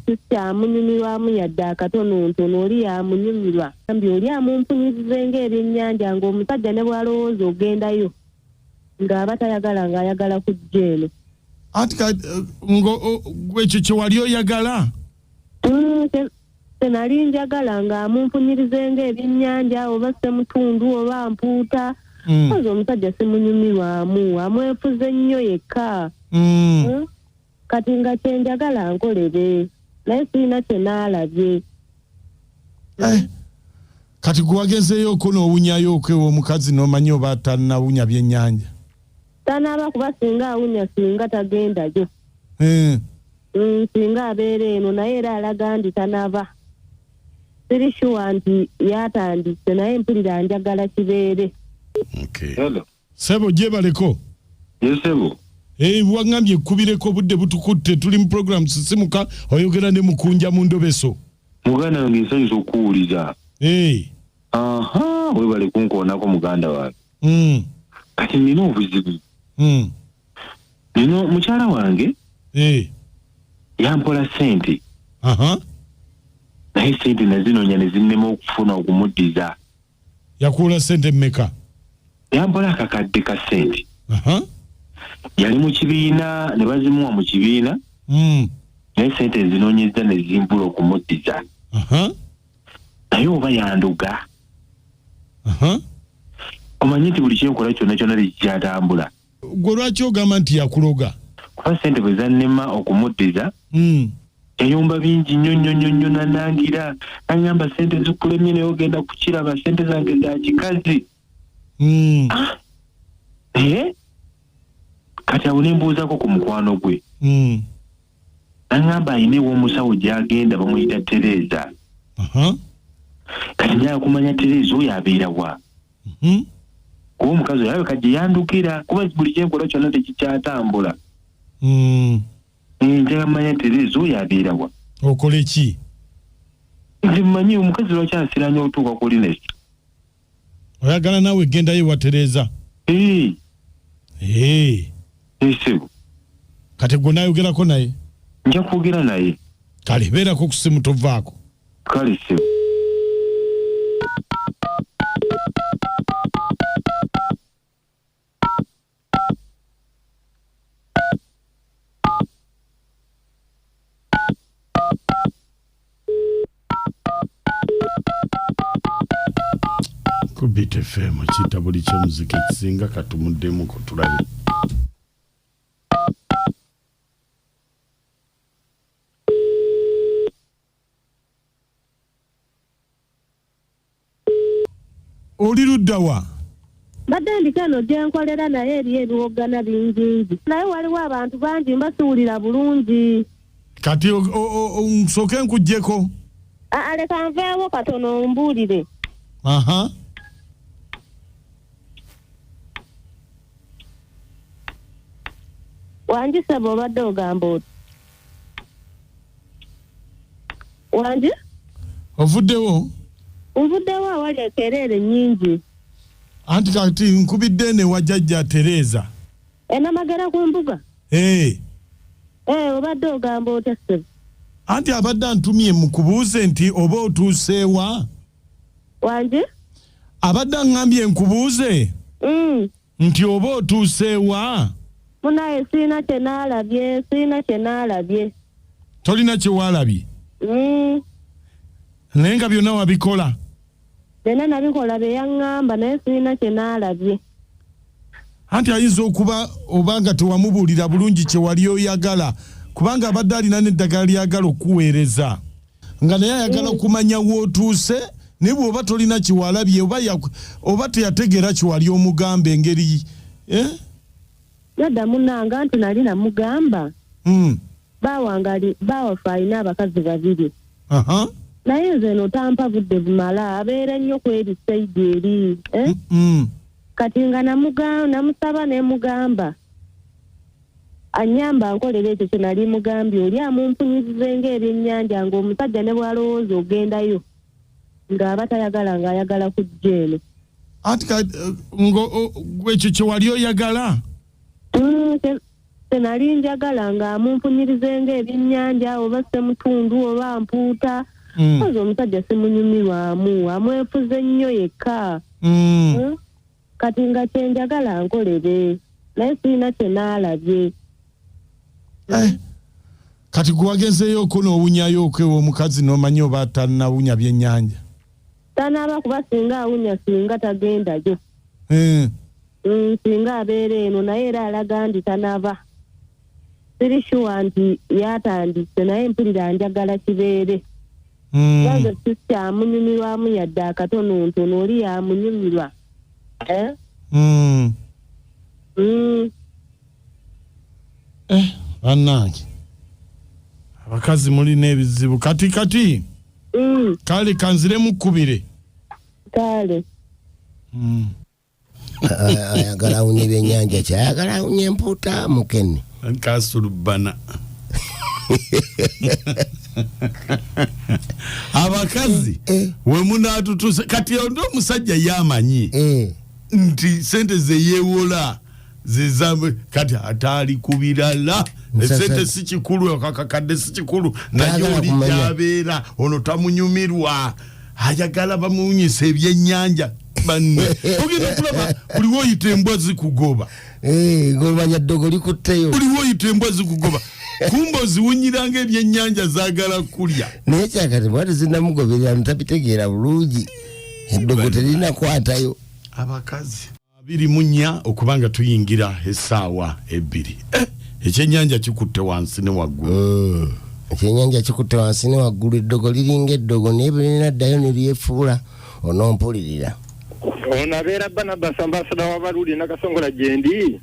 sisya amunyumirwamu yadde akatonotono oli yamunyumirwa ambi oli amumpunyizize ng'ebyennyanja ng'omusajja ne bw'alowooza ogendayo ng'aba tayagala ng'ayagala kujja eno. Ati ekyo kye wali oyagala? Tenali njagala ng'amumpunyirize ng'ebyennyanja oba ssemutundu oba mpuuta. Kozi omusajja simunyumirwamu amwefuze nnyo yekka. Kati nga kyenjagala nkolere naye sirina kye naalabye. Kati gwagezeyo ko n'owunyayo okwewa omukazi n'omanyi oba tannawunya byennyanja? Tanaaba kuba singa awunya singa tagendayo. Singa abeera eno naye era alaga nti tanaaba. Siri sure nti yatandise naye mpulira njagala kibeere. Okay. Hello. Sebo jebaleko. Yes, Sebo. Wangambye kubireko budde butukutte tuli mu program sisimuka oyogera ne mukunja mu ndobeso. Muganda wange nsanyusa okuwulira. Aha, webale kunkoonako muganda wange. Kati nina obuzibu. Nino mukyala wange yampola ssente. Naye ssente nazinoonya ne zinnema okufuna okumuddiza. Yakuula ssente mmeka? Yampola akakadde ka ssente. Yali mu kibiina ne bazimuwa mu kibiina. Naye ssente zinoonyezza ne zimbula okumuddiza. Naye oba yanduga. Omanyi nti buli kyenkola kyonna kyonna tekikyatambula. Gwe lwaki ogamba nti yakuloga? Kuba ssente bwe zannema okumuddiza yayomba bingi nnyo nanangira nangamba ssente zikulemye naye ogenda kukiraba ssente zange za kikazi. Kati awo ne mbuuzako ku mukwano gwe. Nangamba ayina ew'omusawo gy'agenda bamuyita Tereza. Kati njaga kumanya Tereza oyo abeera wa? Kuba omukazi oyo alabika gye yandukira kuba buli kyenkola kyonna tekikyatambula. Njaga kumanya Tereza oyo abeera wa? Okole ki? Nze mmanyi omukazi lwaki asiranya otuuka ku Linesi. Oyagala naawe gendayo wa Tereza? Sebo. Kati gwe naayogerako naye? Nja kwogera naye. Kale beerako ku ssimu tovaako. Kale Sebo. Kubite FM kita buli ky'omuziki kisinga katumuddemu ko tulabe. Oli ludda wa? Badde ndikano gye nkolera naye eri ebiwoggana bingi. Naye waliwo abantu bangi mbasuulira bulungi. Kati nsooke nkuggyeko. Leka nveewo katono ombuulire. Wanji Sebo obadde ogamba oti? Wanji? Ovuddewo? Nvuddewo awali ekereere nnyingi. Anti kati nkubidde ne wajjajja Tereza. Enamagera ku mbuga? Obadde ogamba otya Sebo? Anti abadde antumye mukubuuze nti oba otuuseewa? Wanji? Abadde aŋŋambye nkubuuze nti oba otuuseewa? Munaye sirina kye naalabye. Tolina kye waalabye? Naye nga byonna wabikola? Byonna nabikola bye yaŋŋamba naye sirina kye naalabye. Anti ayinza okuba oba nga tewamubuulira bulungi kye wali oyagala kubanga abadde alina n'eddagala lyagala okuweereza nga naye ayagala kumanya w'otuuse naye bw'oba tolina kiwalabye oba teyategeera kiwali omugamba engeri. Yadda munnanga nti nali namugamba baawaffe alina abakazi babiri. Naye nze eno tampa budde bumala abeera nnyo ku eri sayidi eri. Kati nga namusaba ne mugamba anyamba nkolera ekyo kye nali mugambye oli amumpunyizize ng'ebyennyanja ng'omusajja ne bw'alowooza ogendayo ng'aba tayagala ng'ayagala kujja eno. Ati ekyo kye wali oyagala? senali njagala nga mumpunyirizenga ebyennyanja oba semutundu oba mpuuta kozi omusajja simunyumirwamu amwefuze nnyo yekka kati nga kyenjagala nkolere naye sirina kyenaalabye kati kuwagezeeyoko n'owunyayoko ew'omukazi n'omanyi oba tanawunya byennyanja tanaaba kuba singa awunya singa tagendayo singa abeera eno naye era alaga nti tanaaba siri shuwa nti yatandise naye mpulira njagala kibeere yange sikyamunyumirwamu yadde akatonotono oli yamunyumirwa bannange abakazi mulina ebizibu kati kale kanzire mukubire kale ayagala awunye ebyennyanja kyayagala awunye empuuta mukene nkasulubana abakazi we munaatutuse kati ondo omusajja yamanyi nti sente zeyewola zezambe kati atali kubirala sente si kikulu kakakadde si kikulu naye oli yabeera ono tamunyumirwa ayagala bamunyisa ebyennyanja banne ogenda okulaba buli woyita embwa zikugoba ng'omanya ddogo likutteyo buli woyita embwa zikugoba kumba oziwunyiranga ebyennyanja zaagala kulya naye kyakati bwati zinamugoberera ntabitegeera bulungi eddogo terinakwatayo abakazi 24 okubanga tuyingira essaawa 2 ekyennyanja kikutte wansi ne waggulu ekyennyanja kikutte wansi ne waggulu eddogo liringa eddogo naye bwe linaddayo ne lyefuula onompulirira ono abeera Barnabas ambasada w'abaluli nakasongola gyendi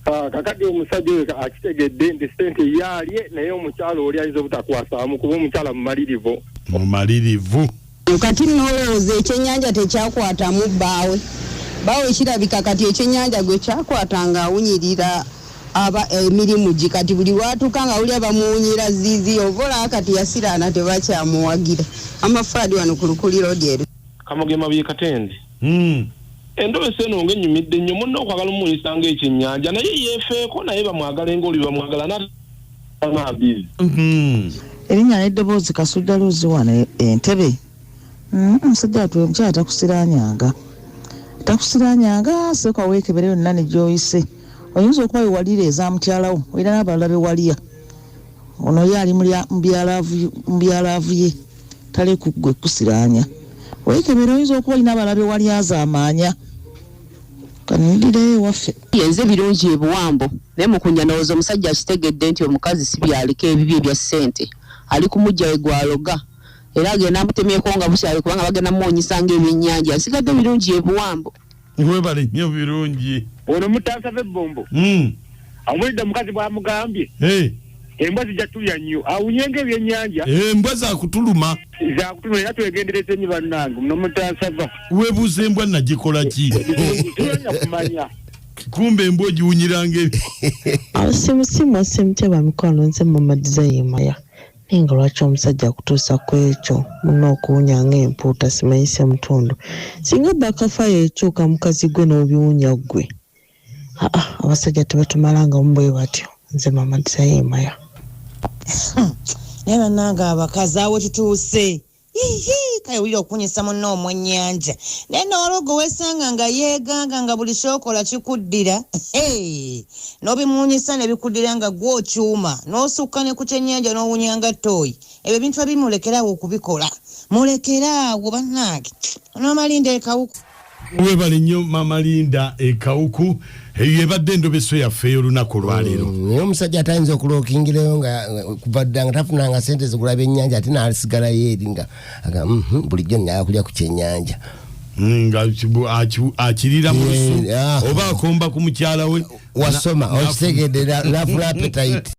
kakati omusajja oyo akitegedde nti sente yaalye naye omukyalo oli ayinza obutakwasaamu kuba omukyala mumalirivu kati nolowooza ekyennyanja tekyakwatamu bbaawe ekirabika kati ekyennyanja gwe kyakwatanga awunyirira aba emirimu gye kati buli lwatuuka nga uli abamuwunyira ziizi ovola kati yasiraana tebakyamuwagira amafaadi wano ku lukuliro gyeru kamugema byekatende endobe seno ng'enyumidde nnyo munno okwagala omuwunyisanga ekyennyanja naye yeefeeko naye bamwagala ng'oli bamwagala naabizi erinnya n'eddoboozi Kasudda Luzi wano Entebbe omusajja atuwe omukyala takusiranyanga seeka weekebere yonna ne gy'oyise oyinza okuba wewalira eza mukyalawo olina n'abalala bewaliya ono ye ali mu byalaavu ye taleku gwe kusiranya weekebere oyinza okuba olina abalala bewaliya azaamaanya kandireyo ewaffe yenze birungi ebuwambo naye mukunya nawooza omusajja akitegedde nti omukazi si byaliko ebibi ebya ssente ali kumujja we gwaloga era agenda amutemyeko nga bukyali kubanga bagenda muwonyisanga ebyennyanja asigadde birungi ebuwambo webale nnyo birungi ono mutansava ebbombo amulidde mukazi bwamugambye embwa zijja tulya nnyo awunyenga ebyennyanja embwa zakutuluma era twegendereza ennyo bannange muno mutansava webuuza embwa nagikola ki tulanya kumanya kumbe embwa ogiwunyiranga simu asemutya mikwano nze mama Dizayimaya ninga lwaki omusajja akutuusa ku ekyo muno okuwunyanga empuuta simanyise mutundu singa bakafaayo ekyuka mukazi gwe n'obiwunya gwe abasajja tebatumalanga mubwe batyo nze mama Dizayimaya naye bannange abakazi awo tutuuse kayewulira okunyisa munno omwennyanja naye n'olwogo weesanga nga yeeganga nga buli kyokola kikuddira n'obimuwunyisa ne bikuddira nga gw'okyuma n'osukka ne ku kyennyanja n'owunyanga ttooyi ebyo ebintu ebimulekerawo okubikola mulekeraawo bannange n'amalinda ekawuku webale nnyo mama Linda ekawuku eyo ebadde endobeso yaffe ey'olunaku olwaleero naye omusajja atayinza okulookingireyo nga kuva dda nga tafunanga sente zigula byennyanja ate n'alisigalayo eri nga bulijjo nnaga kulya ku kyennyanja nga akirira mu lusu oba akomba ku mukyala we wasoma okitegedde n'afula appetite